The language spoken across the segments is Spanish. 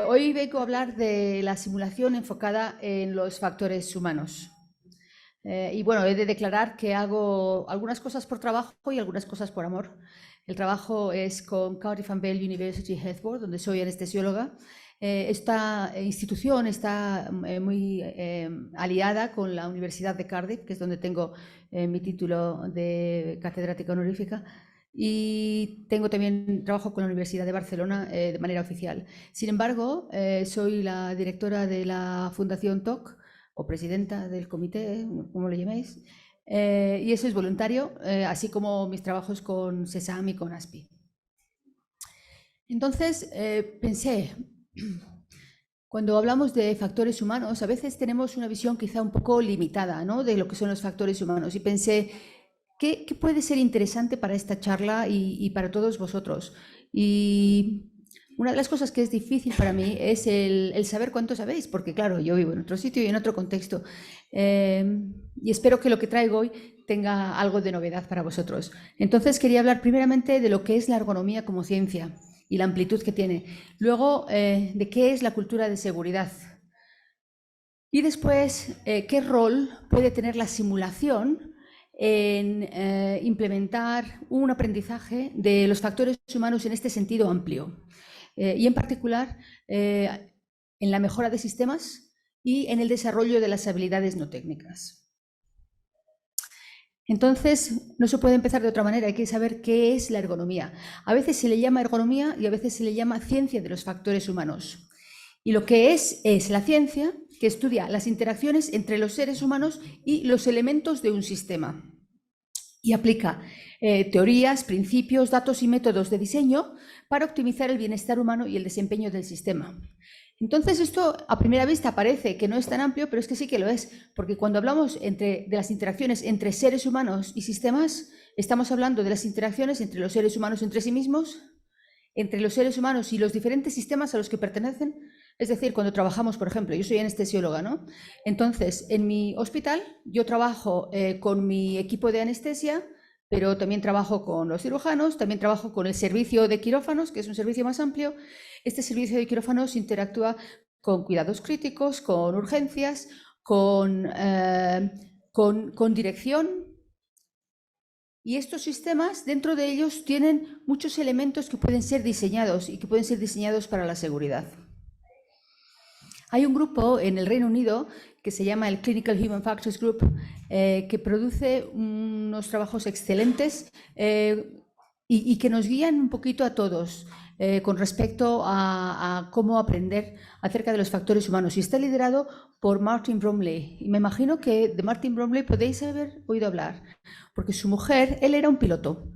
Hoy vengo a hablar de la simulación enfocada en los factores humanos. Y bueno, he de declarar que hago algunas cosas por trabajo y algunas cosas por amor. El trabajo es con Cardiff and Bell University Health Board, donde soy anestesióloga. Esta institución está muy aliada con la Universidad de Cardiff, que es donde tengo mi título de catedrática honorífica. Y tengo también trabajo con la Universidad de Barcelona de manera oficial. Sin embargo, soy la directora de la Fundación TOC, o presidenta del comité, como lo llaméis, y eso es voluntario, así como mis trabajos con SESAM y con ASPI. Entonces, pensé, cuando hablamos de factores humanos, a veces tenemos una visión quizá un poco limitada, ¿no?, de lo que son los factores humanos, y pensé, ¿qué puede ser interesante para esta charla y para todos vosotros? Y una de las cosas que es difícil para mí es el saber cuánto sabéis, porque claro, yo vivo en otro sitio y en otro contexto. Y espero que lo que traigo hoy tenga algo de novedad para vosotros. Entonces quería hablar primeramente de lo que es la ergonomía como ciencia y la amplitud que tiene. Luego, de qué es la cultura de seguridad. Y después, qué rol puede tener la simulación en implementar un aprendizaje de los factores humanos en este sentido amplio. Y en particular, en la mejora de sistemas y en el desarrollo de las habilidades no técnicas. Entonces, no se puede empezar de otra manera, hay que saber qué es la ergonomía. A veces se le llama ergonomía y a veces se le llama ciencia de los factores humanos. Y lo que es la ciencia que estudia las interacciones entre los seres humanos y los elementos de un sistema. Y aplica teorías, principios, datos y métodos de diseño para optimizar el bienestar humano y el desempeño del sistema. Entonces, esto a primera vista parece que no es tan amplio, pero es que sí que lo es, porque cuando hablamos de las interacciones entre seres humanos y sistemas, estamos hablando de las interacciones entre los seres humanos entre sí mismos, entre los seres humanos y los diferentes sistemas a los que pertenecen. Es decir, cuando trabajamos, por ejemplo, yo soy anestesióloga, ¿no? Entonces, en mi hospital yo trabajo con mi equipo de anestesia, pero también trabajo con los cirujanos, también trabajo con el servicio de quirófanos, que es un servicio más amplio. Este servicio de quirófanos interactúa con cuidados críticos, con urgencias, con dirección. Y estos sistemas, dentro de ellos, tienen muchos elementos que pueden ser diseñados y que pueden ser diseñados para la seguridad. Hay un grupo en el Reino Unido que se llama el Clinical Human Factors Group, que produce unos trabajos excelentes y que nos guían un poquito a todos con respecto a cómo aprender acerca de los factores humanos. Y está liderado por Martin Bromley. Y me imagino que de Martin Bromley podéis haber oído hablar, porque su mujer, él era un piloto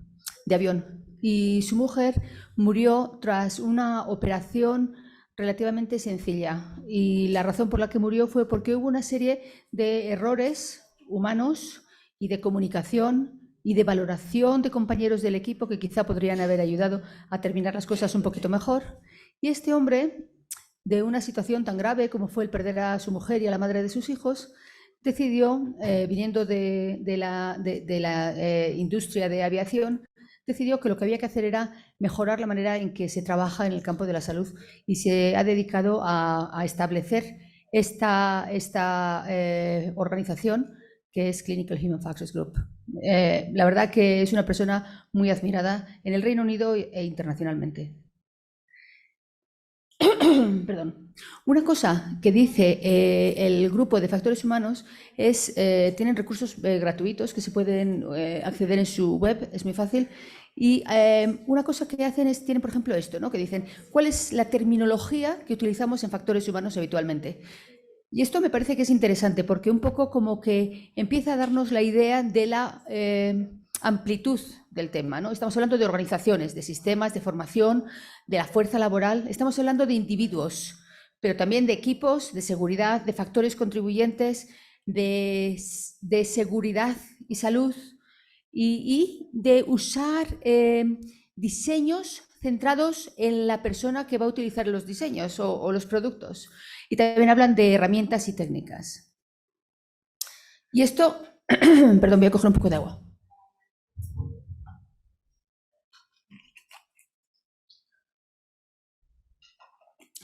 de avión, y su mujer murió tras una operación relativamente sencilla, y la razón por la que murió fue porque hubo una serie de errores humanos y de comunicación y de valoración de compañeros del equipo que quizá podrían haber ayudado a terminar las cosas un poquito mejor. Y este hombre, de una situación tan grave como fue el perder a su mujer y a la madre de sus hijos, decidió, viniendo de la industria de aviación, decidió que lo que había que hacer era mejorar la manera en que se trabaja en el campo de la salud, y se ha dedicado a establecer esta organización que es Clinical Human Factors Group. La verdad que es una persona muy admirada en el Reino Unido e internacionalmente. Perdón. Una cosa que dice el grupo de factores humanos es, tienen recursos gratuitos que se pueden acceder en su web, es muy fácil. Y una cosa que hacen es, tienen por ejemplo esto, ¿no?, que dicen, ¿cuál es la terminología que utilizamos en factores humanos habitualmente? Y esto me parece que es interesante porque un poco como que empieza a darnos la idea de la amplitud del tema, ¿no? Estamos hablando de organizaciones, de sistemas, de formación, de la fuerza laboral. Estamos hablando de individuos, pero también de equipos, de seguridad, de factores contribuyentes, de seguridad y salud, y de usar diseños centrados en la persona que va a utilizar los diseños o los productos. Y también hablan de herramientas y técnicas. Y esto, perdón, voy a coger un poco de agua.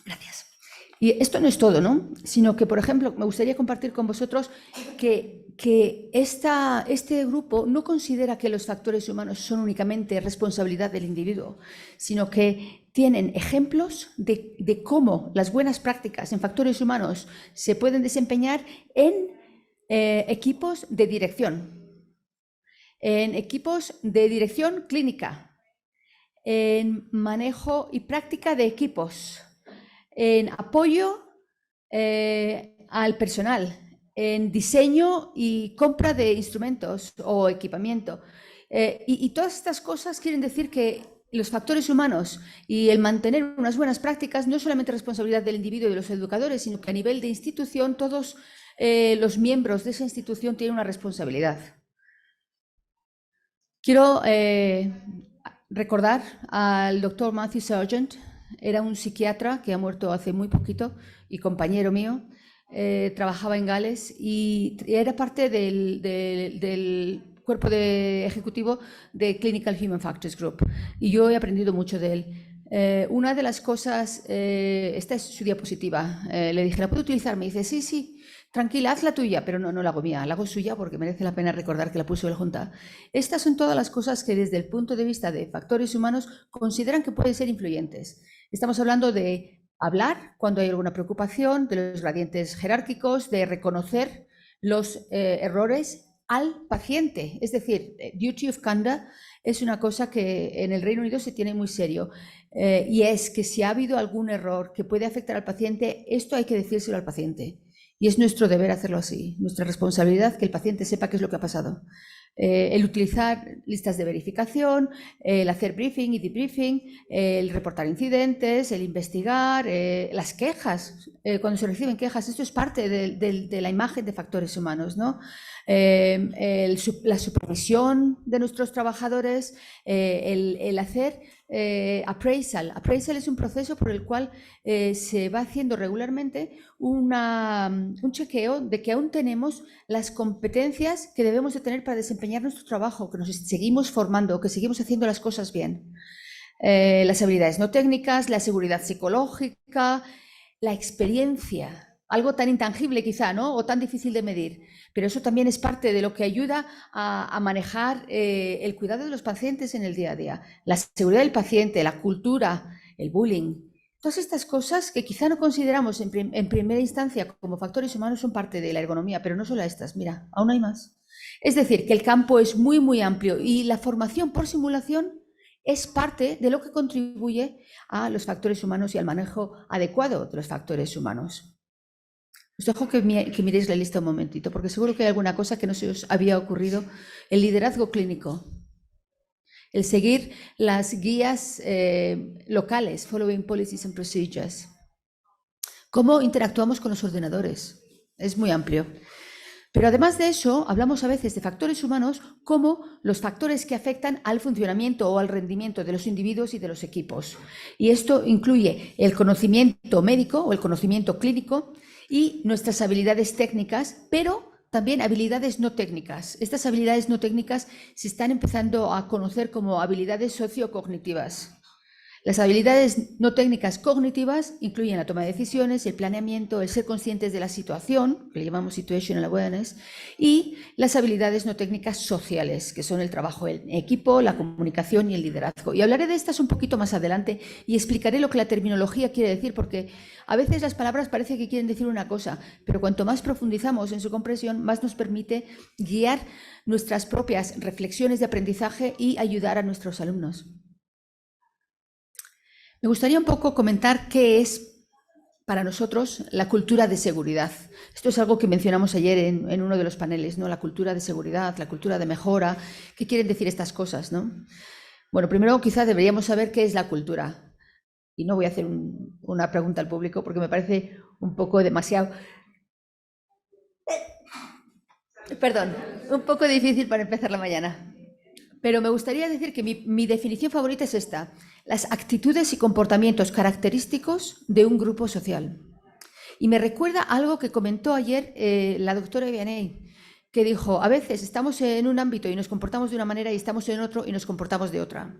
Gracias. Y esto no es todo, ¿no? Sino que, por ejemplo, me gustaría compartir con vosotros que este grupo no considera que los factores humanos son únicamente responsabilidad del individuo, sino que tienen ejemplos de cómo las buenas prácticas en factores humanos se pueden desempeñar en equipos de dirección, en equipos de dirección clínica, en manejo y práctica de equipos, en apoyo al personal, en diseño y compra de instrumentos o equipamiento. Y todas estas cosas quieren decir que los factores humanos y el mantener unas buenas prácticas no es solamente responsabilidad del individuo y de los educadores, sino que a nivel de institución todos los miembros de esa institución tienen una responsabilidad. Quiero recordar al doctor Matthew Sargent. Era un psiquiatra que ha muerto hace muy poquito y compañero mío. Trabajaba en Gales y era parte del cuerpo ejecutivo de Clinical Human Factors Group. Y yo he aprendido mucho de él. Una de las cosas, esta es su diapositiva, le dije, ¿la puedo utilizar? Me dice, sí, sí. Tranquila, haz la tuya, pero no la hago mía, la hago suya porque merece la pena recordar que la puso él junta. Estas son todas las cosas que desde el punto de vista de factores humanos consideran que pueden ser influyentes. Estamos hablando de hablar cuando hay alguna preocupación, de los gradientes jerárquicos, de reconocer los errores al paciente. Es decir, duty of conduct es una cosa que en el Reino Unido se tiene muy serio. Y es que si ha habido algún error que puede afectar al paciente, esto hay que decírselo al paciente. Y es nuestro deber hacerlo así, nuestra responsabilidad que el paciente sepa qué es lo que ha pasado. El utilizar listas de verificación, el hacer briefing y debriefing, el reportar incidentes, el investigar, las quejas, cuando se reciben quejas, esto es parte de la imagen de factores humanos, ¿no? La supervisión de nuestros trabajadores, el hacer appraisal. Appraisal es un proceso por el cual se va haciendo regularmente un chequeo de que aún tenemos las competencias que debemos de tener para desempeñar nuestro trabajo, que nos seguimos formando, que seguimos haciendo las cosas bien. Las habilidades no técnicas, la seguridad psicológica, la experiencia, algo tan intangible quizá, ¿no? O tan difícil de medir, pero eso también es parte de lo que ayuda a manejar el cuidado de los pacientes en el día a día. La seguridad del paciente, la cultura, el bullying, todas estas cosas que quizá no consideramos en primera instancia como factores humanos son parte de la ergonomía, pero no solo estas, mira, aún hay más. Es decir, que el campo es muy, muy amplio y la formación por simulación es parte de lo que contribuye a los factores humanos y al manejo adecuado de los factores humanos. Os dejo que miréis la lista un momentito, porque seguro que hay alguna cosa que no se os había ocurrido. El liderazgo clínico, el seguir las guías locales, following policies and procedures. Cómo interactuamos con los ordenadores, es muy amplio. Pero además de eso, hablamos a veces de factores humanos como los factores que afectan al funcionamiento o al rendimiento de los individuos y de los equipos. Y esto incluye el conocimiento médico o el conocimiento clínico y nuestras habilidades técnicas, pero también habilidades no técnicas. Estas habilidades no técnicas se están empezando a conocer como habilidades sociocognitivas. Las habilidades no técnicas cognitivas incluyen la toma de decisiones, el planeamiento, el ser conscientes de la situación, que le llamamos situational awareness, y las habilidades no técnicas sociales, que son el trabajo en equipo, la comunicación y el liderazgo. Y hablaré de estas un poquito más adelante y explicaré lo que la terminología quiere decir, porque a veces las palabras parece que quieren decir una cosa, pero cuanto más profundizamos en su comprensión, más nos permite guiar nuestras propias reflexiones de aprendizaje y ayudar a nuestros alumnos. Me gustaría un poco comentar qué es para nosotros la cultura de seguridad. Esto es algo que mencionamos ayer en uno de los paneles, ¿no? La cultura de seguridad, la cultura de mejora. ¿Qué quieren decir estas cosas, no? Bueno, primero quizá deberíamos saber qué es la cultura. Y no voy a hacer una pregunta al público porque me parece un poco demasiado... Perdón, un poco difícil para empezar la mañana. Pero me gustaría decir que mi definición favorita es esta: las actitudes y comportamientos característicos de un grupo social. Y me recuerda algo que comentó ayer la doctora Vianney, que dijo, a veces estamos en un ámbito y nos comportamos de una manera y estamos en otro y nos comportamos de otra.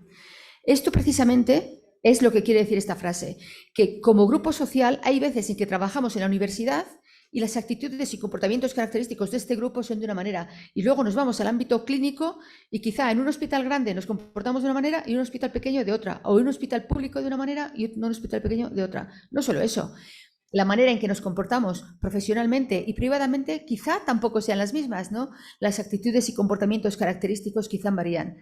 Esto precisamente Es lo que quiere decir esta frase, que como grupo social hay veces en que trabajamos en la universidad y las actitudes y comportamientos característicos de este grupo son de una manera, y luego nos vamos al ámbito clínico y quizá en un hospital grande nos comportamos de una manera y en un hospital pequeño de otra, o en un hospital público de una manera y en un hospital pequeño de otra. No solo eso, la manera en que nos comportamos profesionalmente y privadamente quizá tampoco sean las mismas, ¿no? Las actitudes y comportamientos característicos quizá varían.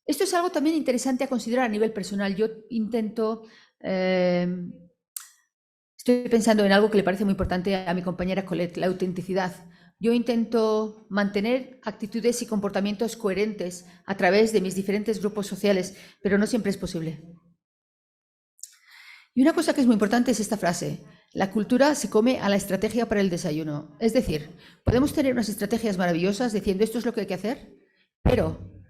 Esto es algo también interesante a considerar a nivel personal. Yo intento... Estoy pensando en algo que le parece muy importante a mi compañera Colette, la autenticidad. Yo intento mantener actitudes y comportamientos coherentes a través de mis diferentes grupos sociales, pero no siempre es posible. Y una cosa que es muy importante es esta frase: la cultura se come a la estrategia para el desayuno. Es decir, podemos tener unas estrategias maravillosas diciendo esto es lo que hay que hacer, pero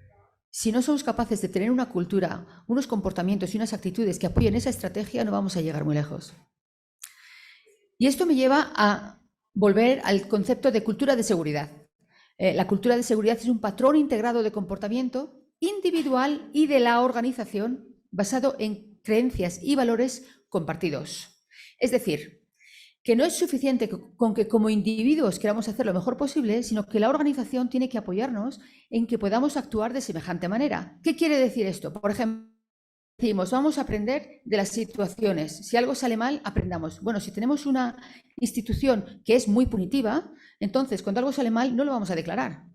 si no somos capaces de tener una cultura, unos comportamientos y unas actitudes que apoyen esa estrategia, no vamos a llegar muy lejos. Y esto me lleva a volver al concepto de cultura de seguridad. La cultura de seguridad es un patrón integrado de comportamiento individual y de la organización basado en creencias y valores compartidos. Es decir, que no es suficiente con que como individuos queramos hacer lo mejor posible, sino que la organización tiene que apoyarnos en que podamos actuar de semejante manera. ¿Qué quiere decir esto? Por ejemplo, decimos, vamos a aprender de las situaciones. Si algo sale mal, aprendamos. Bueno, si tenemos una institución que es muy punitiva, entonces cuando algo sale mal no lo vamos a declarar.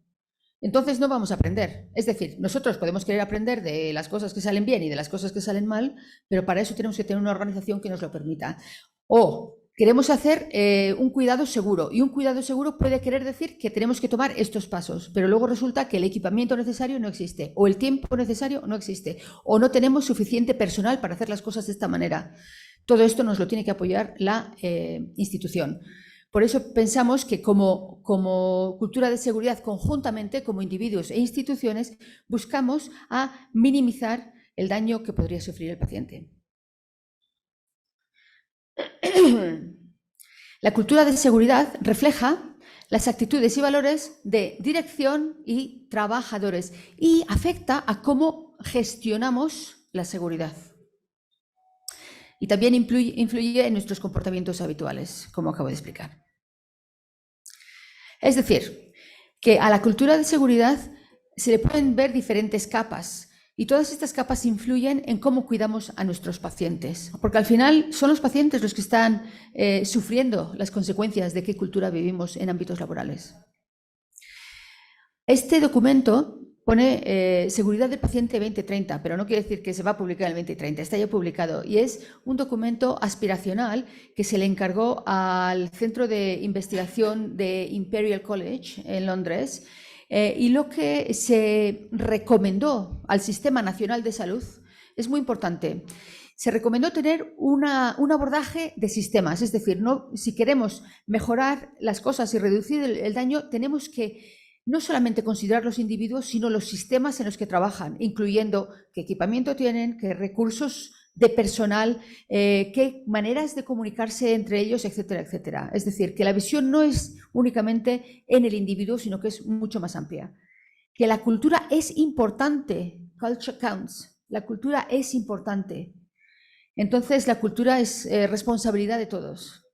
Entonces no vamos a aprender. Es decir, nosotros podemos querer aprender de las cosas que salen bien y de las cosas que salen mal, pero para eso tenemos que tener una organización que nos lo permita. O queremos hacer un cuidado seguro, y un cuidado seguro puede querer decir que tenemos que tomar estos pasos, pero luego resulta que el equipamiento necesario no existe, o el tiempo necesario no existe, o no tenemos suficiente personal para hacer las cosas de esta manera. Todo esto nos lo tiene que apoyar la institución. Por eso pensamos que como cultura de seguridad conjuntamente, como individuos e instituciones, buscamos a minimizar el daño que podría sufrir el paciente. La cultura de seguridad refleja las actitudes y valores de dirección y trabajadores y afecta a cómo gestionamos la seguridad. Y también influye en nuestros comportamientos habituales, como acabo de explicar. Es decir, que a la cultura de seguridad se le pueden ver diferentes capas, y todas estas capas influyen en cómo cuidamos a nuestros pacientes, porque al final son los pacientes los que están sufriendo las consecuencias de qué cultura vivimos en ámbitos laborales. Este documento pone Seguridad del Paciente 2030, pero no quiere decir que se va a publicar en el 2030, está ya publicado, y es un documento aspiracional que se le encargó al Centro de Investigación de Imperial College en Londres, y lo que se recomendó al Sistema Nacional de Salud es muy importante. Se recomendó tener un abordaje de sistemas, es decir, si queremos mejorar las cosas y reducir el daño, tenemos que no solamente considerar los individuos, sino los sistemas en los que trabajan, incluyendo qué equipamiento tienen, qué recursos de personal, qué maneras de comunicarse entre ellos, etcétera, etcétera. Es decir, que la visión no es únicamente en el individuo, sino que es mucho más amplia. Que la cultura es importante, culture counts, la cultura es importante. Entonces, la cultura es responsabilidad de todos.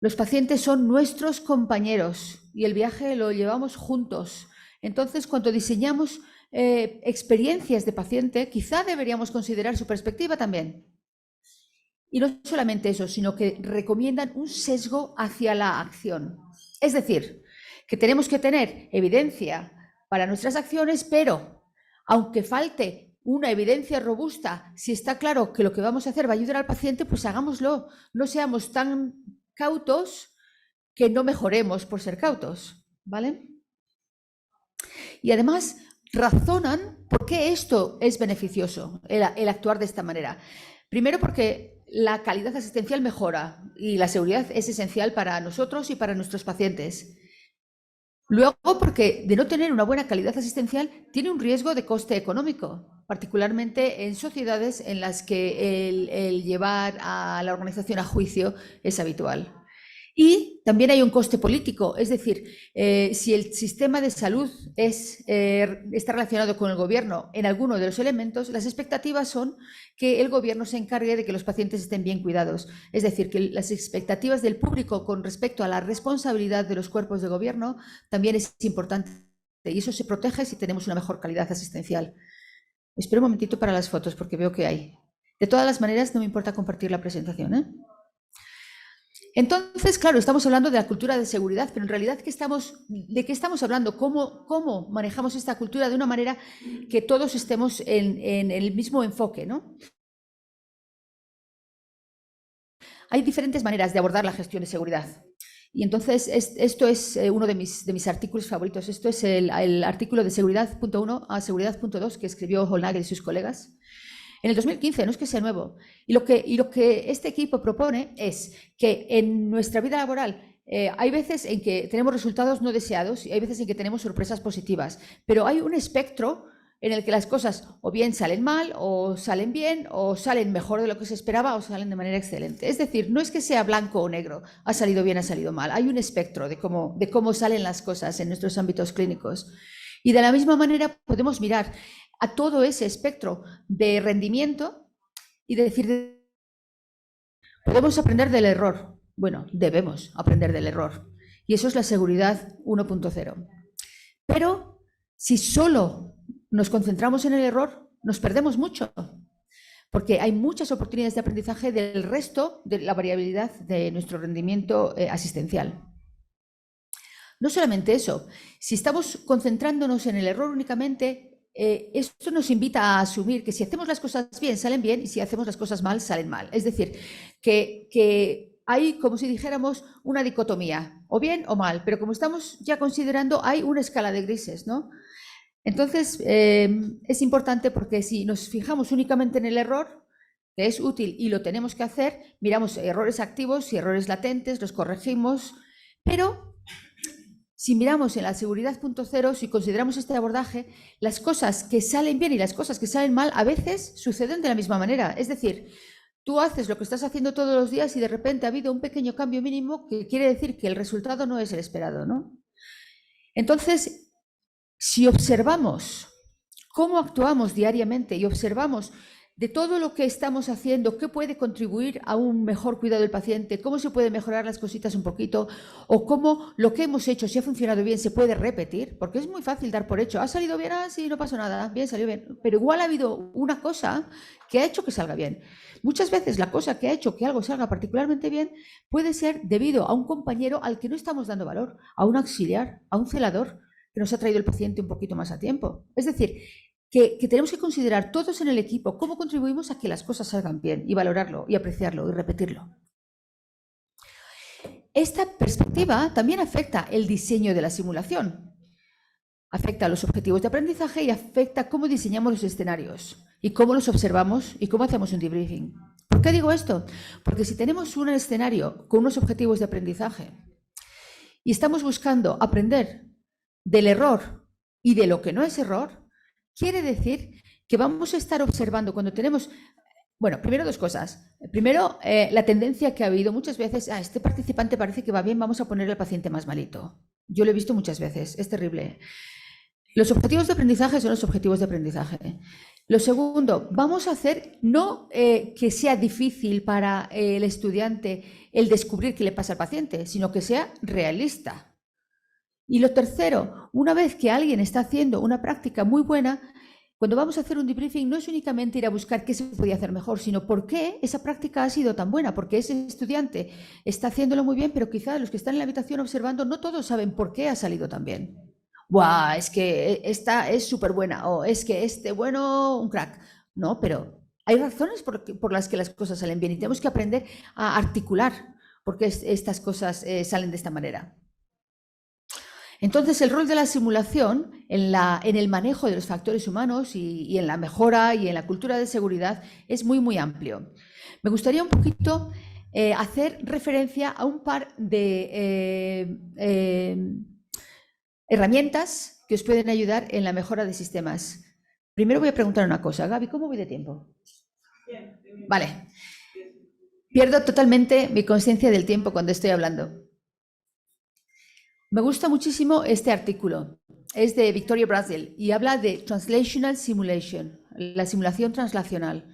Los pacientes son nuestros compañeros y el viaje lo llevamos juntos. Entonces, cuando diseñamos experiencias de paciente, quizá deberíamos considerar su perspectiva también. Y no solamente eso, sino que recomiendan un sesgo hacia la acción. Es decir, que tenemos que tener evidencia para nuestras acciones, pero aunque falte una evidencia robusta, si está claro que lo que vamos a hacer va a ayudar al paciente, pues hagámoslo. No seamos tan cautos que no mejoremos por ser cautos, ¿vale? Y además razonan por qué esto es beneficioso, el actuar de esta manera. Primero porque la calidad asistencial mejora y la seguridad es esencial para nosotros y para nuestros pacientes. Luego porque de no tener una buena calidad asistencial tiene un riesgo de coste económico, particularmente en sociedades en las que el llevar a la organización a juicio es habitual. Y también hay un coste político, es decir, si el sistema de salud está relacionado con el gobierno en alguno de los elementos, las expectativas son que el gobierno se encargue de que los pacientes estén bien cuidados. Es decir, que las expectativas del público con respecto a la responsabilidad de los cuerpos de gobierno también es importante y eso se protege si tenemos una mejor calidad asistencial. Espero un momentito para las fotos porque veo que hay. De todas las maneras, no me importa compartir la presentación, ¿eh? Entonces, claro, estamos hablando de la cultura de seguridad, pero en realidad, ¿de qué estamos hablando? ¿Cómo manejamos esta cultura de una manera que todos estemos en el mismo enfoque, ¿no? Hay diferentes maneras de abordar la gestión de seguridad. Y entonces, esto es uno de mis artículos favoritos. Esto es el artículo de seguridad.1 a seguridad.2 que escribió Holnager y sus colegas en el 2015, no es que sea nuevo. Y lo que este equipo propone es que en nuestra vida laboral hay veces en que tenemos resultados no deseados y hay veces en que tenemos sorpresas positivas, pero hay un espectro en el que las cosas o bien salen mal, o salen bien, o salen mejor de lo que se esperaba, o salen de manera excelente. Es decir, no es que sea blanco o negro, ha salido bien, ha salido mal. Hay un espectro de cómo salen las cosas en nuestros ámbitos clínicos. Y de la misma manera podemos mirar a todo ese espectro de rendimiento y decir, podemos aprender del error. Bueno, debemos aprender del error. Y eso es la seguridad 1.0. Pero si solo nos concentramos en el error, nos perdemos mucho, porque hay muchas oportunidades de aprendizaje del resto de la variabilidad de nuestro rendimiento asistencial. No solamente eso, si estamos concentrándonos en el error únicamente, esto nos invita a asumir que si hacemos las cosas bien, salen bien, y si hacemos las cosas mal, salen mal. Es decir, que hay, como si dijéramos, una dicotomía, o bien o mal, pero como estamos ya considerando, hay una escala de grises, ¿no? Entonces, es importante porque si nos fijamos únicamente en el error, que es útil y lo tenemos que hacer, miramos errores activos y errores latentes, los corregimos, pero si miramos en la seguridad 0.0, si consideramos este abordaje, las cosas que salen bien y las cosas que salen mal a veces suceden de la misma manera. Es decir, tú haces lo que estás haciendo todos los días y de repente ha habido un pequeño cambio mínimo que quiere decir que el resultado no es el esperado, ¿no? Entonces, si observamos cómo actuamos diariamente y observamos de todo lo que estamos haciendo, qué puede contribuir a un mejor cuidado del paciente, cómo se puede mejorar las cositas un poquito, o cómo lo que hemos hecho, si ha funcionado bien, se puede repetir, porque es muy fácil dar por hecho, ha salido bien, sí, no pasó nada, bien, salió bien, pero igual ha habido una cosa que ha hecho que salga bien. Muchas veces la cosa que ha hecho que algo salga particularmente bien puede ser debido a un compañero al que no estamos dando valor, a un auxiliar, a un celador que nos ha traído el paciente un poquito más a tiempo. Es decir, que tenemos que considerar todos en el equipo cómo contribuimos a que las cosas salgan bien y valorarlo y apreciarlo y repetirlo. Esta perspectiva también afecta el diseño de la simulación, afecta a los objetivos de aprendizaje y afecta cómo diseñamos los escenarios y cómo los observamos y cómo hacemos un debriefing. ¿Por qué digo esto? Porque si tenemos un escenario con unos objetivos de aprendizaje y estamos buscando aprender del error y de lo que no es error, quiere decir que vamos a estar observando cuando tenemos, bueno, primero dos cosas. Primero, la tendencia que ha habido muchas veces, este participante parece que va bien, vamos a ponerle al paciente más malito. Yo lo he visto muchas veces, es terrible. Los objetivos de aprendizaje son los objetivos de aprendizaje. Lo segundo, vamos a hacer no que sea difícil para el estudiante el descubrir qué le pasa al paciente, sino que sea realista. Y lo tercero, una vez que alguien está haciendo una práctica muy buena, cuando vamos a hacer un debriefing no es únicamente ir a buscar qué se podía hacer mejor, sino por qué esa práctica ha sido tan buena, porque ese estudiante está haciéndolo muy bien, pero quizás los que están en la habitación observando no todos saben por qué ha salido tan bien. ¡Buah! Es que esta es súper buena, o es que bueno, un crack. No, pero hay razones por las que las cosas salen bien y tenemos que aprender a articular por qué estas cosas salen de esta manera. Entonces, el rol de la simulación en el manejo de los factores humanos y en la mejora y en la cultura de seguridad es muy, muy amplio. Me gustaría un poquito hacer referencia a un par de herramientas que os pueden ayudar en la mejora de sistemas. Primero voy a preguntar una cosa. Gaby, ¿cómo voy de tiempo? Bien. Vale. Pierdo totalmente mi conciencia del tiempo cuando estoy hablando. Me gusta muchísimo este artículo. Es de Victoria Brazel y habla de Translational Simulation, la simulación translacional.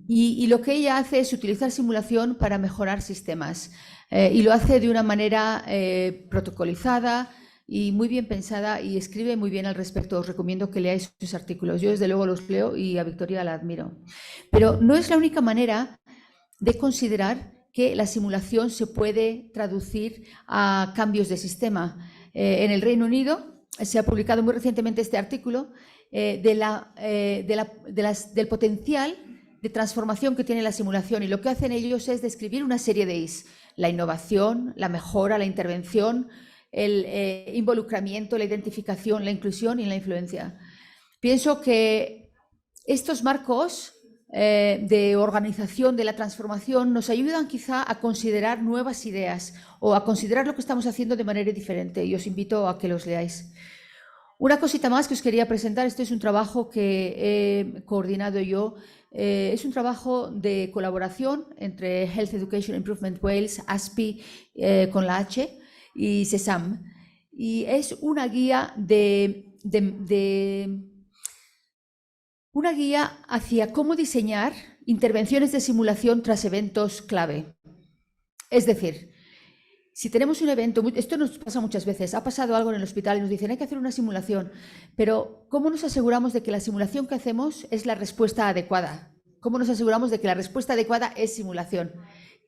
Y lo que ella hace es utilizar simulación para mejorar sistemas. Y lo hace de una manera protocolizada y muy bien pensada, y escribe muy bien al respecto. Os recomiendo que leáis sus artículos. Yo desde luego los leo y a Victoria la admiro. Pero no es la única manera de considerar que la simulación se puede traducir a cambios de sistema. En el Reino Unido se ha publicado muy recientemente este artículo del potencial de transformación que tiene la simulación, y lo que hacen ellos es describir una serie de Is: la innovación, la mejora, la intervención, el involucramiento, la identificación, la inclusión y la influencia. Pienso que estos marcos de organización de la transformación nos ayudan quizá a considerar nuevas ideas o a considerar lo que estamos haciendo de manera diferente, y os invito a que los leáis. Una cosita más que os quería presentar. Este es un trabajo que he coordinado yo. Es un trabajo de colaboración entre Health Education Improvement Wales, ASPI con la H, y SESAM. Y es una guía una guía hacia cómo diseñar intervenciones de simulación tras eventos clave. Es decir, si tenemos un evento, esto nos pasa muchas veces, ha pasado algo en el hospital y nos dicen hay que hacer una simulación, pero ¿cómo nos aseguramos de que la simulación que hacemos es la respuesta adecuada? ¿Cómo nos aseguramos de que la respuesta adecuada es simulación?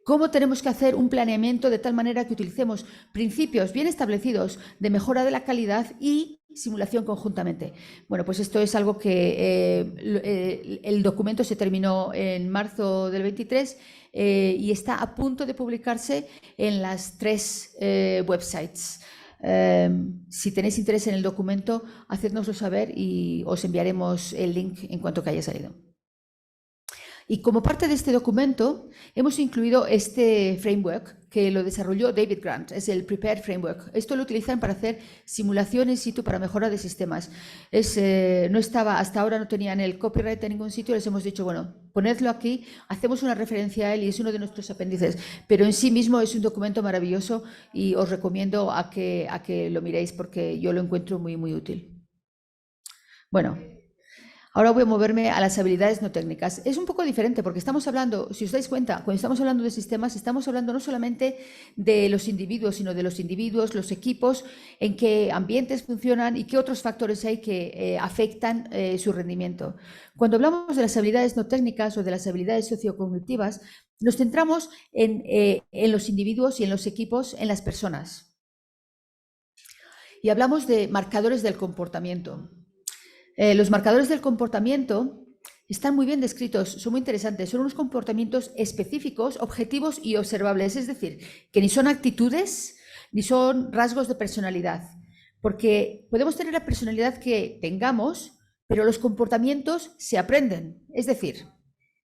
¿Cómo tenemos que hacer un planeamiento de tal manera que utilicemos principios bien establecidos de mejora de la calidad y simulación conjuntamente? Bueno, pues esto es algo que el documento se terminó en marzo del 23 y está a punto de publicarse en las 3 websites. Si tenéis interés en el documento, hacednoslo saber y os enviaremos el link en cuanto que haya salido. Y como parte de este documento hemos incluido este framework que lo desarrolló David Grant, es el Prepared Framework. Esto lo utilizan para hacer simulaciones in situ para mejora de sistemas. No estaba, hasta ahora no tenían el copyright en ningún sitio, les hemos dicho, bueno, ponedlo aquí, hacemos una referencia a él y es uno de nuestros apéndices, pero en sí mismo es un documento maravilloso y os recomiendo a que lo miréis porque yo lo encuentro muy, muy útil. Bueno. Ahora voy a moverme a las habilidades no técnicas. Es un poco diferente porque estamos hablando, si os dais cuenta, cuando estamos hablando de sistemas, estamos hablando no solamente de los individuos, sino de los individuos, los equipos, en qué ambientes funcionan y qué otros factores hay que afectan su rendimiento. Cuando hablamos de las habilidades no técnicas o de las habilidades sociocognitivas, nos centramos en los individuos y en los equipos, en las personas. Y hablamos de marcadores del comportamiento. Los marcadores del comportamiento están muy bien descritos, son muy interesantes, son unos comportamientos específicos, objetivos y observables, es decir, que ni son actitudes ni son rasgos de personalidad, porque podemos tener la personalidad que tengamos, pero los comportamientos se aprenden. Es decir,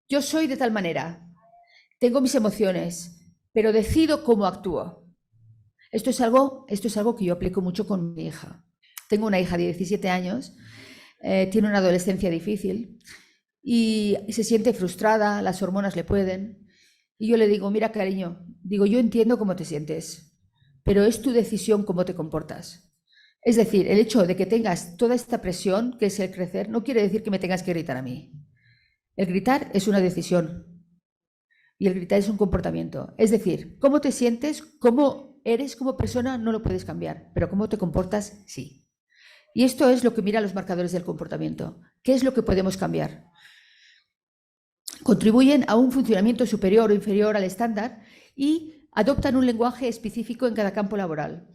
yo soy de tal manera, tengo mis emociones, pero decido cómo actúo. Esto es algo que yo aplico mucho con mi hija. Tengo una hija de 17 años. Tiene una adolescencia difícil y se siente frustrada, las hormonas le pueden. Y yo le digo, mira cariño, digo, yo entiendo cómo te sientes, pero es tu decisión cómo te comportas. Es decir, el hecho de que tengas toda esta presión, que es el crecer, no quiere decir que me tengas que gritar a mí. El gritar es una decisión y el gritar es un comportamiento. Es decir, cómo te sientes, cómo eres como persona, no lo puedes cambiar, pero cómo te comportas, sí. Y esto es lo que mira los marcadores del comportamiento. ¿Qué es lo que podemos cambiar? Contribuyen a un funcionamiento superior o inferior al estándar y adoptan un lenguaje específico en cada campo laboral.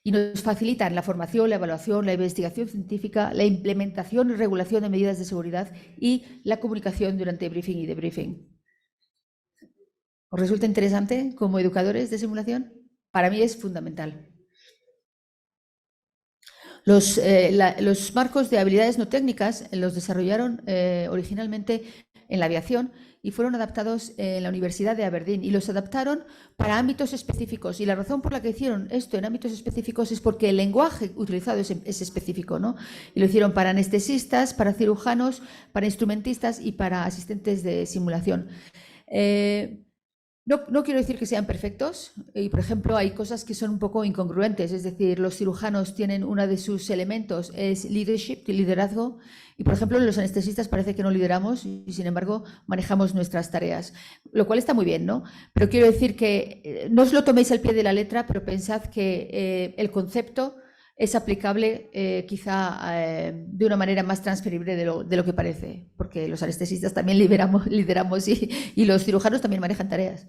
Y nos facilitan la formación, la evaluación, la investigación científica, la implementación y regulación de medidas de seguridad y la comunicación durante briefing y debriefing. ¿Os resulta interesante como educadores de simulación? Para mí es fundamental. Los marcos de habilidades no técnicas los desarrollaron originalmente en la aviación y fueron adaptados en la Universidad de Aberdeen y los adaptaron para ámbitos específicos. Y la razón por la que hicieron esto en ámbitos específicos es porque el lenguaje utilizado es específico, ¿no? Y lo hicieron para anestesistas, para cirujanos, para instrumentistas y para asistentes de simulación. No quiero decir que sean perfectos y, por ejemplo, hay cosas que son un poco incongruentes, es decir, los cirujanos tienen uno de sus elementos, es leadership, liderazgo, y, por ejemplo, los anestesistas parece que no lideramos y, sin embargo, manejamos nuestras tareas, lo cual está muy bien, ¿no? Pero quiero decir que no os lo toméis al pie de la letra, pero pensad que el concepto es aplicable quizá de una manera más transferible de lo que parece, porque los anestesistas también lideramos y los cirujanos también manejan tareas.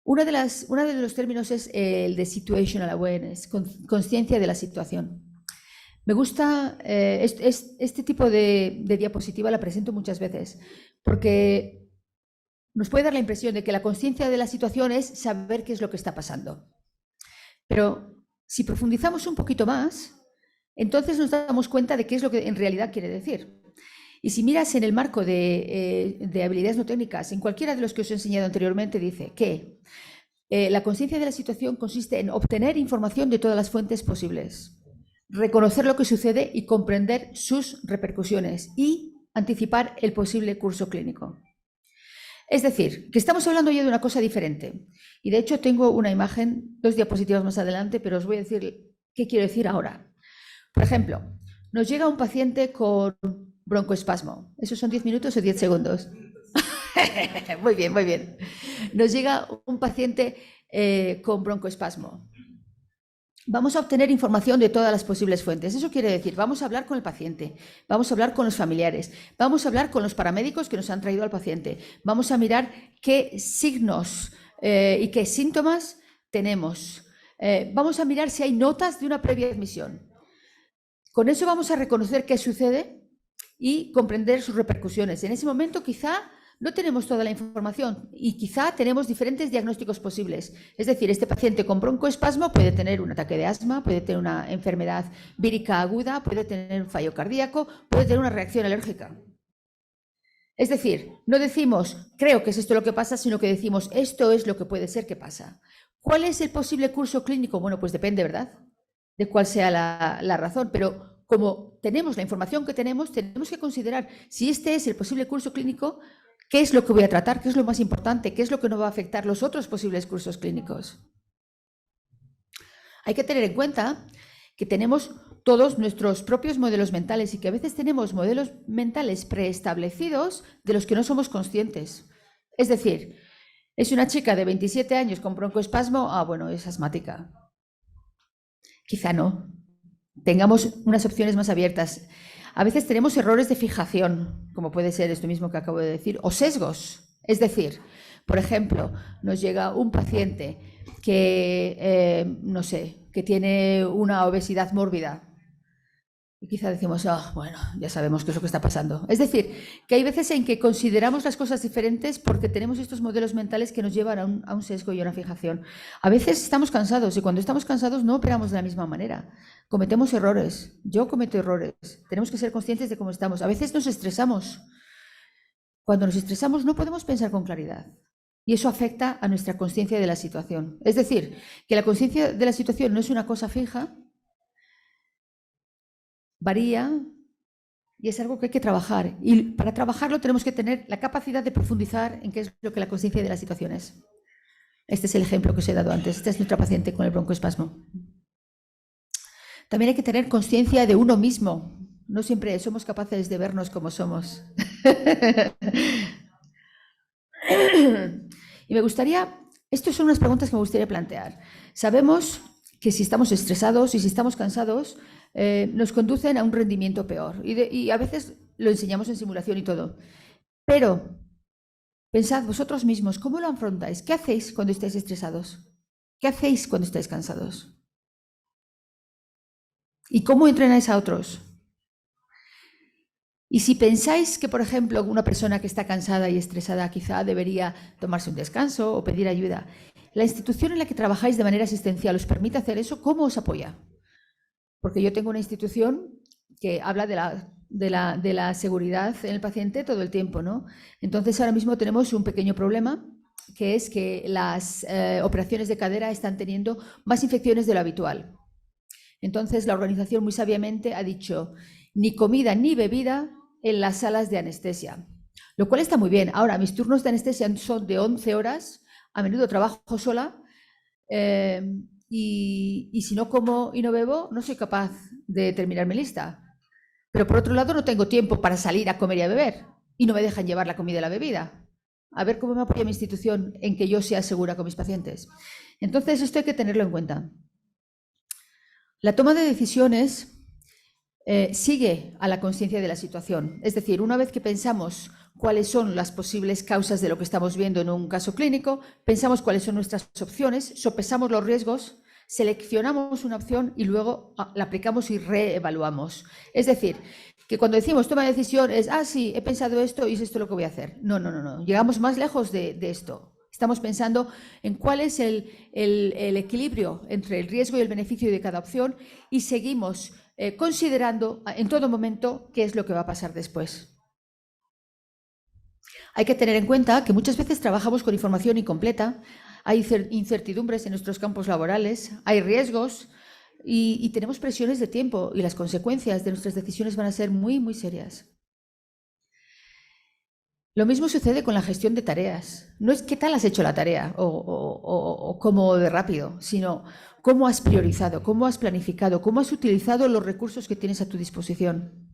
Uno de los términos es el de situational awareness, conciencia de la situación. Me gusta este tipo de diapositiva, la presento muchas veces, porque nos puede dar la impresión de que la conciencia de la situación es saber qué es lo que está pasando. Pero si profundizamos un poquito más, entonces nos damos cuenta de qué es lo que en realidad quiere decir. Y si miras en el marco de habilidades no técnicas, en cualquiera de los que os he enseñado anteriormente, dice que la conciencia de la situación consiste en obtener información de todas las fuentes posibles, reconocer lo que sucede y comprender sus repercusiones y anticipar el posible curso clínico. Es decir, que estamos hablando ya de una cosa diferente. Y de hecho tengo una imagen, 2 diapositivas más adelante, pero os voy a decir qué quiero decir ahora. Por ejemplo, nos llega un paciente con broncoespasmo. ¿Esos son 10 minutos o 10 segundos? Muy bien, muy bien. Nos llega un paciente con broncoespasmo. Vamos a obtener información de todas las posibles fuentes. Eso quiere decir, vamos a hablar con el paciente, vamos a hablar con los familiares, vamos a hablar con los paramédicos que nos han traído al paciente, vamos a mirar qué signos y qué síntomas tenemos. Vamos a mirar si hay notas de una previa admisión. Con eso vamos a reconocer qué sucede y comprender sus repercusiones. En ese momento quizá no tenemos toda la información y quizá tenemos diferentes diagnósticos posibles. Es decir, este paciente con broncoespasmo puede tener un ataque de asma, puede tener una enfermedad vírica aguda, puede tener un fallo cardíaco, puede tener una reacción alérgica. Es decir, no decimos, creo que es esto lo que pasa, sino que decimos, esto es lo que puede ser que pasa. ¿Cuál es el posible curso clínico? Bueno, pues depende, ¿verdad?, de cuál sea la razón, pero como tenemos la información que tenemos que considerar si este es el posible curso clínico, ¿qué es lo que voy a tratar? ¿Qué es lo más importante? ¿Qué es lo que no va a afectar los otros posibles cursos clínicos? Hay que tener en cuenta que tenemos todos nuestros propios modelos mentales y que a veces tenemos modelos mentales preestablecidos de los que no somos conscientes. Es decir, es una chica de 27 años con broncoespasmo, bueno, es asmática. Quizá no. Tengamos unas opciones más abiertas. A veces tenemos errores de fijación, como puede ser esto mismo que acabo de decir, o sesgos. Es decir, por ejemplo, nos llega un paciente que, no sé, que tiene una obesidad mórbida. Y quizá decimos, bueno, ya sabemos qué es lo que está pasando. Es decir, que hay veces en que consideramos las cosas diferentes porque tenemos estos modelos mentales que nos llevan a un sesgo y a una fijación. A veces estamos cansados y cuando estamos cansados no operamos de la misma manera. Cometemos errores. Yo cometo errores. Tenemos que ser conscientes de cómo estamos. A veces nos estresamos. Cuando nos estresamos no podemos pensar con claridad. Y eso afecta a nuestra conciencia de la situación. Es decir, que la conciencia de la situación no es una cosa fija, varía y es algo que hay que trabajar. Y para trabajarlo tenemos que tener la capacidad de profundizar en qué es lo que la conciencia de la situación es. Este es el ejemplo que os he dado antes. Esta es nuestra paciente con el broncoespasmo. También hay que tener conciencia de uno mismo. No siempre somos capaces de vernos como somos. Y me gustaría, estas son unas preguntas que me gustaría plantear. Sabemos que si estamos estresados y si estamos cansados, nos conducen a un rendimiento peor. Y a veces lo enseñamos en simulación y todo. Pero pensad vosotros mismos, ¿cómo lo afrontáis? ¿Qué hacéis cuando estáis estresados? ¿Qué hacéis cuando estáis cansados? ¿Y cómo entrenáis a otros? Y si pensáis que, por ejemplo, una persona que está cansada y estresada quizá debería tomarse un descanso o pedir ayuda, ¿la institución en la que trabajáis de manera asistencial os permite hacer eso? ¿Cómo os apoya? Porque yo tengo una institución que habla de la seguridad en el paciente todo el tiempo, ¿no? Entonces ahora mismo tenemos un pequeño problema, que es que las operaciones de cadera están teniendo más infecciones de lo habitual. Entonces la organización muy sabiamente ha dicho ni comida ni bebida en las salas de anestesia, lo cual está muy bien. Ahora, mis turnos de anestesia son de 11 horas, a menudo trabajo sola, y si no como y no bebo, no soy capaz de terminar mi lista. Pero por otro lado, no tengo tiempo para salir a comer y a beber, y no me dejan llevar la comida y la bebida. A ver cómo me apoya mi institución en que yo sea segura con mis pacientes. Entonces, esto hay que tenerlo en cuenta. La toma de decisiones sigue a la conciencia de la situación. Es decir, una vez que pensamos cuáles son las posibles causas de lo que estamos viendo en un caso clínico, pensamos cuáles son nuestras opciones, sopesamos los riesgos, seleccionamos una opción y luego la aplicamos y reevaluamos. Es decir, que cuando decimos toma de decisión es, sí, he pensado esto y es esto lo que voy a hacer. No. Llegamos más lejos de esto. Estamos pensando en cuál es el equilibrio entre el riesgo y el beneficio de cada opción y seguimos considerando en todo momento qué es lo que va a pasar después. Hay que tener en cuenta que muchas veces trabajamos con información incompleta, hay incertidumbres en nuestros campos laborales, hay riesgos y tenemos presiones de tiempo y las consecuencias de nuestras decisiones van a ser muy, muy serias. Lo mismo sucede con la gestión de tareas. No es qué tal has hecho la tarea o cómo de rápido, sino cómo has priorizado, cómo has planificado, cómo has utilizado los recursos que tienes a tu disposición.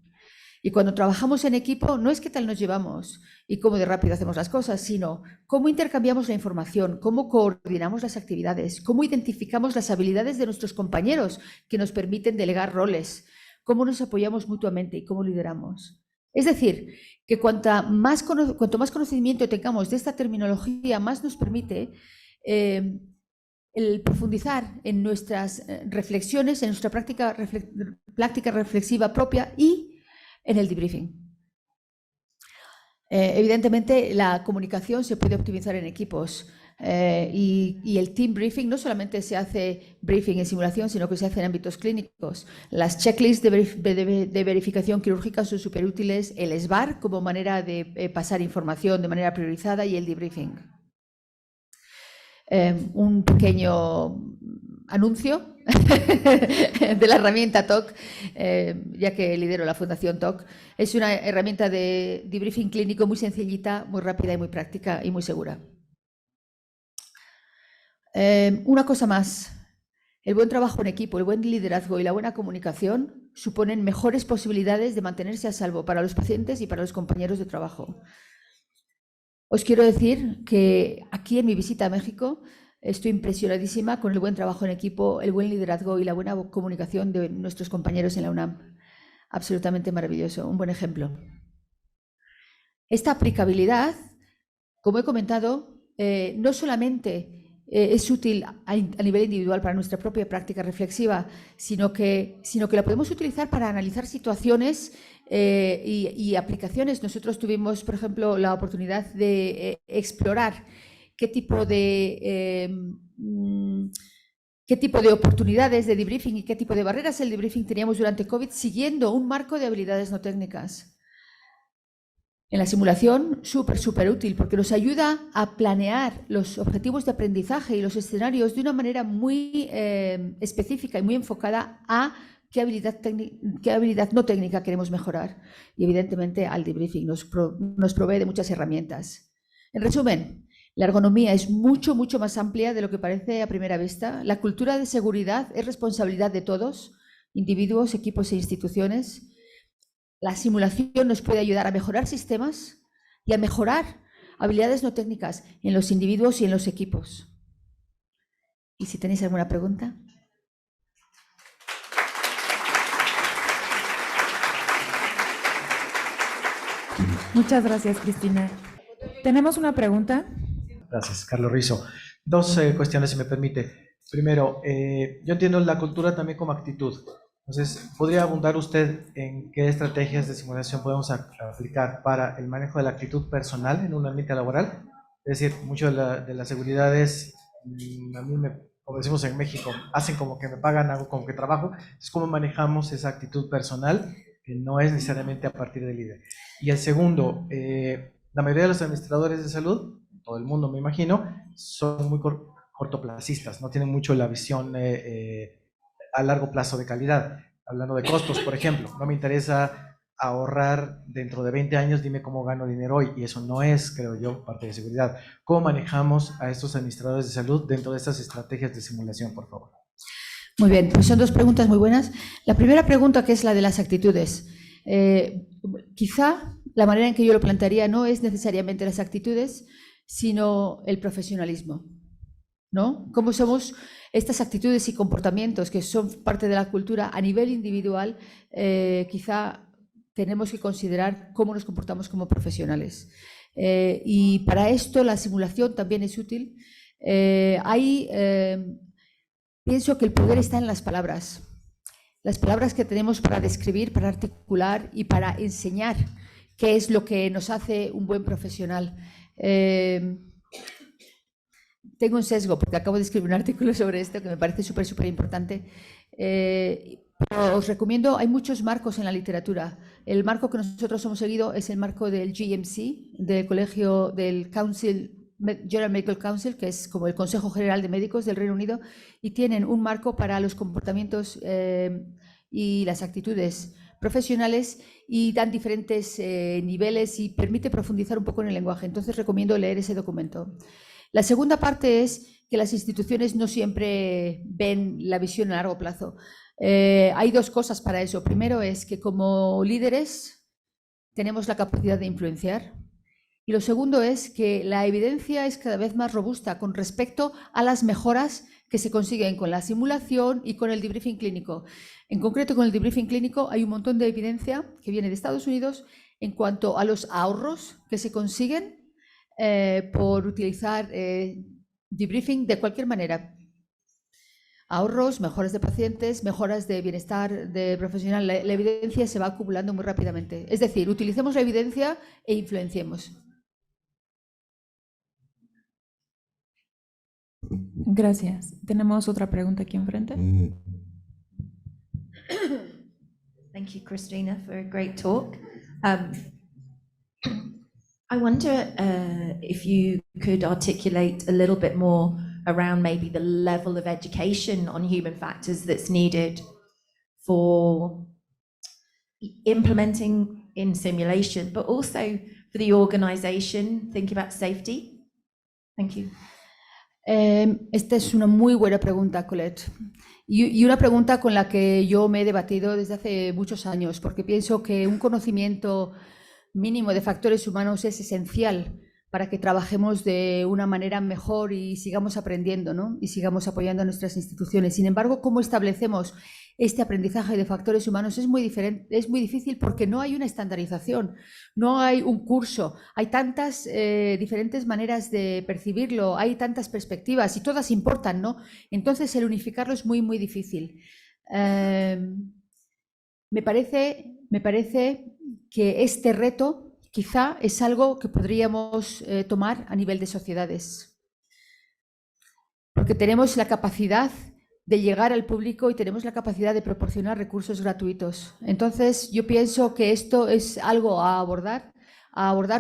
Y cuando trabajamos en equipo, no es qué tal nos llevamos y cómo de rápido hacemos las cosas, sino cómo intercambiamos la información, cómo coordinamos las actividades, cómo identificamos las habilidades de nuestros compañeros que nos permiten delegar roles, cómo nos apoyamos mutuamente y cómo lideramos. Es decir, que cuanto más conocimiento tengamos de esta terminología, más nos permite el profundizar en nuestras reflexiones, en nuestra práctica reflexiva propia y en el debriefing. Evidentemente, la comunicación se puede optimizar en equipos y el team briefing no solamente se hace briefing en simulación, sino que se hace en ámbitos clínicos. Las checklists de verificación quirúrgica son súper útiles, el SBAR como manera de pasar información de manera priorizada y el debriefing. Un pequeño anuncio de la herramienta TOC, ya que lidero la Fundación TOC. Es una herramienta de debriefing clínico muy sencillita, muy rápida y muy práctica y muy segura. Una cosa más. El buen trabajo en equipo, el buen liderazgo y la buena comunicación suponen mejores posibilidades de mantenerse a salvo para los pacientes y para los compañeros de trabajo. Os quiero decir que aquí en mi visita a México estoy impresionadísima con el buen trabajo en equipo, el buen liderazgo y la buena comunicación de nuestros compañeros en la UNAM. Absolutamente maravilloso, un buen ejemplo. Esta aplicabilidad, como he comentado, no solamente es útil a nivel individual para nuestra propia práctica reflexiva, sino que la podemos utilizar para analizar situaciones y aplicaciones. Nosotros tuvimos, por ejemplo, la oportunidad de explorar qué tipo de oportunidades de debriefing y qué tipo de barreras el debriefing teníamos durante COVID, siguiendo un marco de habilidades no técnicas. En la simulación, súper útil, porque nos ayuda a planear los objetivos de aprendizaje y los escenarios de una manera muy específica y muy enfocada a qué habilidad no técnica queremos mejorar. Y evidentemente al debriefing nos provee de muchas herramientas. En resumen, la ergonomía es mucho más amplia de lo que parece a primera vista. La cultura de seguridad es responsabilidad de todos, individuos, equipos e instituciones. La simulación nos puede ayudar a mejorar sistemas y a mejorar habilidades no técnicas en los individuos y en los equipos. ¿Y si tenéis alguna pregunta? Muchas gracias, Cristina. Tenemos una pregunta. Gracias, Carlos Rizo. Dos cuestiones, si me permite. Primero, yo entiendo la cultura también como actitud. Entonces, ¿podría abundar usted en qué estrategias de simulación podemos aplicar para el manejo de la actitud personal en un ambiente laboral? Es decir, mucho de la seguridad es, a mí como decimos en México, hacen como que me pagan, hago como que trabajo. Entonces, ¿cómo manejamos esa actitud personal que no es necesariamente a partir del líder? Y el segundo, la mayoría de los administradores de salud, todo el mundo me imagino, son muy cortoplacistas, no tienen mucho la visión a largo plazo de calidad. Hablando de costos, por ejemplo, no me interesa ahorrar dentro de 20 años, dime cómo gano dinero hoy, y eso no es, creo yo, parte de seguridad. ¿Cómo manejamos a estos administradores de salud dentro de estas estrategias de simulación, por favor? Muy bien, pues son dos preguntas muy buenas. La primera pregunta, que es la de las actitudes. Quizá la manera en que yo lo plantearía no es necesariamente las actitudes, sino el profesionalismo, ¿no? Cómo somos estas actitudes y comportamientos que son parte de la cultura a nivel individual, quizá tenemos que considerar cómo nos comportamos como profesionales. Y para esto la simulación también es útil. Pienso que el poder está en las palabras que tenemos para describir, para articular y para enseñar qué es lo que nos hace un buen profesional. Tengo un sesgo porque acabo de escribir un artículo sobre esto que me parece súper importante. Os recomiendo, hay muchos marcos en la literatura. El marco que nosotros hemos seguido es el marco del GMC, del colegio del General Medical Council, que es como el Consejo General de Médicos del Reino Unido, y tienen un marco para los comportamientos y las actitudes profesionales, y dan diferentes niveles y permite profundizar un poco en el lenguaje. Entonces recomiendo leer ese documento. La segunda parte es que las instituciones no siempre ven la visión a largo plazo. Hay dos cosas para eso. Primero es que como líderes tenemos la capacidad de influenciar. Y lo segundo es que la evidencia es cada vez más robusta con respecto a las mejoras que se consiguen con la simulación y con el debriefing clínico. En concreto, con el debriefing clínico hay un montón de evidencia que viene de Estados Unidos en cuanto a los ahorros que se consiguen por utilizar debriefing de cualquier manera. Ahorros, mejoras de pacientes, mejoras de bienestar de profesional. La evidencia se va acumulando muy rápidamente. Es decir, utilicemos la evidencia e influenciemos. Gracias. Tenemos otra pregunta aquí enfrente. Thank you, Christina, for a great talk. I wonder if you could articulate a little bit more around maybe the level of education on human factors that's needed for implementing in simulation, but also for the organization thinking about safety. Thank you. Esta es una muy buena pregunta, Colette, y una pregunta con la que yo me he debatido desde hace muchos años, porque pienso que un conocimiento mínimo de factores humanos es esencial para que trabajemos de una manera mejor y sigamos aprendiendo, ¿no? Y sigamos apoyando a nuestras instituciones. Sin embargo, ¿cómo establecemos este aprendizaje de factores humanos? Es muy difícil porque no hay una estandarización, no hay un curso, hay tantas diferentes maneras de percibirlo, hay tantas perspectivas y todas importan, ¿no? Entonces el unificarlo es muy difícil. Me parece que este reto quizá es algo que podríamos tomar a nivel de sociedades, porque tenemos la capacidad de llegar al público y tenemos la capacidad de proporcionar recursos gratuitos. Entonces, yo pienso que esto es algo a abordar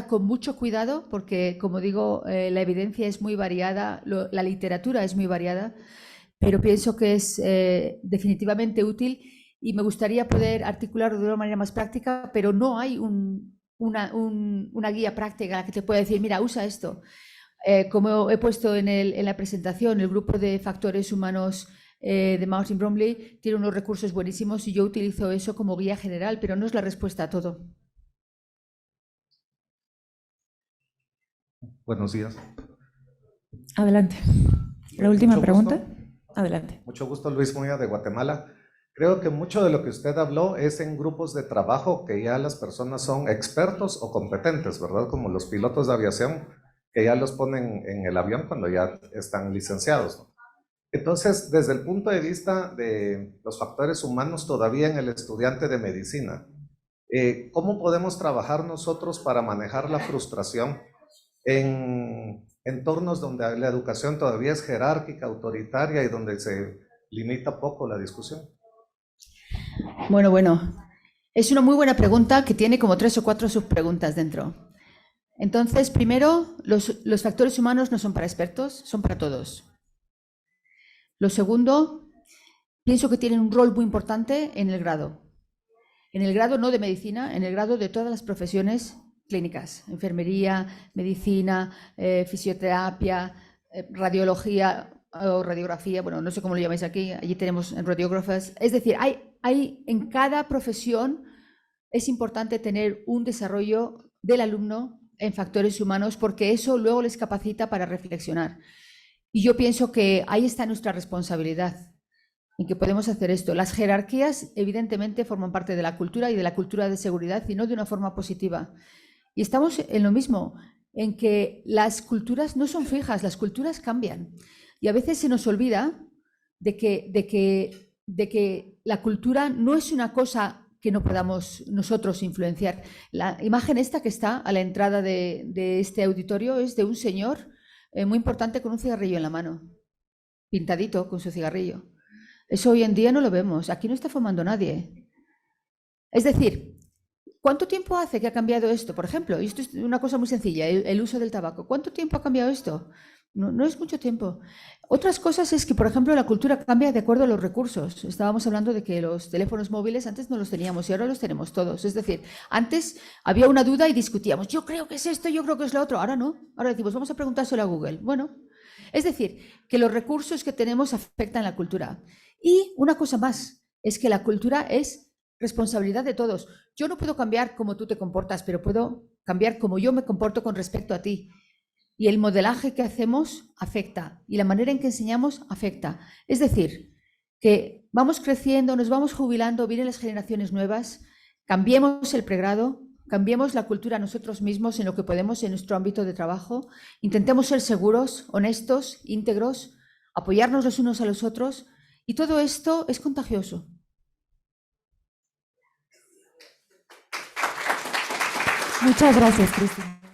con mucho cuidado, porque, como digo, la evidencia es muy variada, la literatura es muy variada, pero pienso que es definitivamente útil y me gustaría poder articularlo de una manera más práctica, pero no hay una guía práctica en la que te pueda decir, mira, usa esto. Como he puesto en la presentación, el grupo de factores humanos de Martin Bromley tiene unos recursos buenísimos y yo utilizo eso como guía general, pero no es la respuesta a todo. Buenos días. Adelante. La última Mucho pregunta. gusto. Adelante. Mucho gusto, Luis Muñoz de Guatemala. Creo que mucho de lo que usted habló es en grupos de trabajo que ya las personas son expertos o competentes, ¿verdad? Como los pilotos de aviación, que ya los ponen en el avión cuando ya están licenciados, ¿no? Entonces, desde el punto de vista de los factores humanos, todavía en el estudiante de medicina, ¿cómo podemos trabajar nosotros para manejar la frustración en entornos donde la educación todavía es jerárquica, autoritaria y donde se limita poco la discusión? Bueno, es una muy buena pregunta que tiene como 3 o 4 subpreguntas dentro. Entonces, primero, los factores humanos no son para expertos, son para todos. Lo segundo, pienso que tienen un rol muy importante en el grado. en el grado no de medicina, en el grado de todas las profesiones clínicas, enfermería, medicina, fisioterapia, radiología o radiografía, bueno, no sé cómo lo llamáis aquí, allí tenemos radiógrafos. Es decir, hay en cada profesión es importante tener un desarrollo del alumno en factores humanos porque eso luego les capacita para reflexionar. Y yo pienso que ahí está nuestra responsabilidad, en que podemos hacer esto. Las jerarquías evidentemente forman parte de la cultura y de la cultura de seguridad y no de una forma positiva. Y estamos en lo mismo, en que las culturas no son fijas, las culturas cambian. Y a veces se nos olvida de que la cultura no es una cosa que no podamos nosotros influenciar. La imagen esta que está a la entrada de este auditorio es de un señor muy importante con un cigarrillo en la mano, pintadito con su cigarrillo. Eso hoy en día no lo vemos. Aquí no está fumando nadie. Es decir, ¿cuánto tiempo hace que ha cambiado esto? Por ejemplo, y esto es una cosa muy sencilla, el uso del tabaco. ¿Cuánto tiempo ha cambiado esto? No es mucho tiempo. Otras cosas es que, por ejemplo, la cultura cambia de acuerdo a los recursos. Estábamos hablando de que los teléfonos móviles antes no los teníamos y ahora los tenemos todos. Es decir, antes había una duda y discutíamos. Yo creo que es esto, yo creo que es lo otro. Ahora no. Ahora decimos, vamos a preguntárselo a Google. Bueno, es decir, que los recursos que tenemos afectan la cultura. Y una cosa más, es que la cultura es responsabilidad de todos. Yo no puedo cambiar cómo tú te comportas, pero puedo cambiar cómo yo me comporto con respecto a ti. Y el modelaje que hacemos afecta y la manera en que enseñamos afecta. Es decir, que vamos creciendo, nos vamos jubilando, vienen las generaciones nuevas, cambiemos el pregrado, cambiemos la cultura nosotros mismos en lo que podemos en nuestro ámbito de trabajo, intentemos ser seguros, honestos, íntegros, apoyarnos los unos a los otros y todo esto es contagioso. Muchas gracias, Cristina.